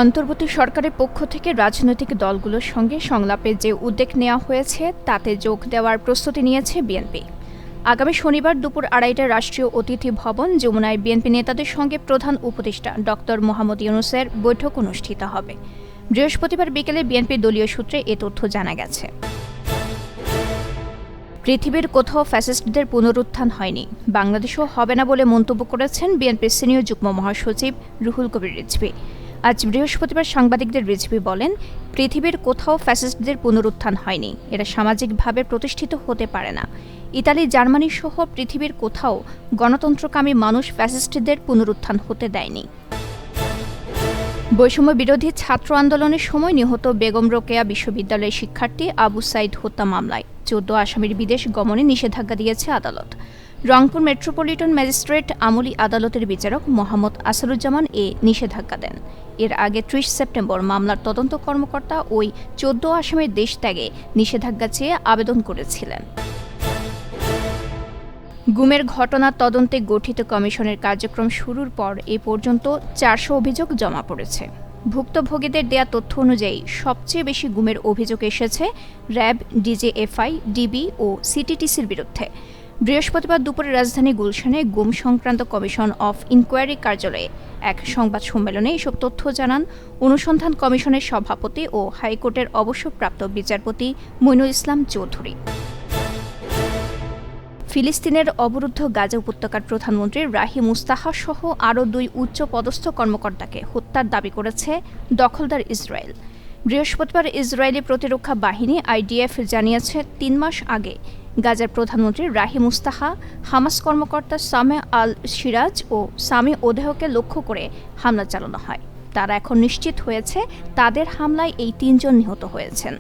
অন্তর্বর্তী সরকারের পক্ষ থেকে রাজনৈতিক দলগুলোর সঙ্গে সংলাপে যে উদ্যোগ নেওয়া হয়েছে তাতে যোগ দেওয়ার প্রস্তুতি নিয়েছে বিএনপি। আগামী শনিবার দুপুর ২:৩০টায় রাষ্ট্রীয় অতিথি ভবন যমুনায় বিএনপি নেতাদের সঙ্গে প্রধান উপদেষ্টা ডক্টর মোহাম্মদ ইউনূসের বৈঠক অনুষ্ঠিত হবে। বৃহস্পতিবার বিকেলে বিএনপি দলীয় সূত্রে এ তথ্য জানা গেছে। পৃথিবীর কোথাও ফ্যাসিস্টদের পুনরুত্থান হয়নি, বাংলাদেশেও হবে না বলে মন্তব্য করেছেন বিএনপির সিনিয়র যুগ্ম মহাসচিব রুহুল কবির রিজভী। আজ বৃহস্পতিবার সাংবাদিকদের রিজভী বলেন, পৃথিবীর কোথাও ফ্যাসিস্টদের পুনরুত্থান হয়নি, এরা সামাজিকভাবে প্রতিষ্ঠিত হতে পারে না। ইতালি, জার্মানি সহ পৃথিবীর কোথাও গণতন্ত্রকামী মানুষ ফ্যাসিস্টদের পুনরুত্থান হতে দেয়নি। বৈষম্য বিরোধী ছাত্র আন্দোলনের সময় নিহত বেগম রোকেয়া বিশ্ববিদ্যালয়ের শিক্ষার্থী আবু সাইদ হত্যা মামলায় ১৪ আসামির বিদেশ গমনে নিষেধাজ্ঞা দিয়েছে আদালত। রংপুর মেট্রোপলিটন ম্যাজিস্ট্রেট আমলি আদালতের বিচারক মোহাম্মদ আসারুজ্জামান এ নিষেধাজ্ঞা দেন। এর আগে ৩০ সেপ্টেম্বর মামলার তদন্ত কর্মকর্তা ওই ১৪ আসামির দেশ ত্যাগে নিষেধাজ্ঞা চেয়ে আবেদন করেছিলেন। গুমের ঘটনার তদন্তে গঠিত কমিশনের কার্যক্রম শুরুর পর এ পর্যন্ত ৪০০ অভিযোগ জমা পড়েছে। ভুক্তভোগীদের দেয়া তথ্য অনুযায়ী সবচেয়ে বেশি গুমের অভিযোগ এসেছে র্যাব, ডিজিএফআই, ডিবি ও সিটিটিসির বিরুদ্ধে। বৃহস্পতিবার দুপুরে রাজধানী গুলশানে গুম সংক্রান্ত কমিশন অফ ইনকোয়ারি কার্যালয়ে এক সংবাদ সম্মেলনে এসব তথ্য জানান অনুসন্ধান কমিশনের সভাপতি ও হাইকোর্টের অবসরপ্রাপ্ত বিচারপতি মইনুল ইসলাম চৌধুরী। ফিলিস্তিনের অবরুদ্ধ গাজা উপত্যকার প্রধানমন্ত্রী রাহিম মুস্তাফা সহ আরও ২ উচ্চ পদস্থ কর্মকর্তাকে হত্যার দাবি করেছে দখলদার ইসরায়েল। বৃহস্পতিবার ইসরায়েলি প্রতিরক্ষা বাহিনী আইডিএফ জানিয়েছে ৩ মাস আগে গাজার প্রধানমন্ত্রী রাহিম মুস্তাফা, হামাস কর্মকর্তা সামে আল সিরাজ ও সামি ওদেহকে লক্ষ্য করে হামলা চালানো হয়। তারা এখন নিশ্চিত হয়েছে তাদের হামলায় এই ৩ জন নিহত হয়েছেন।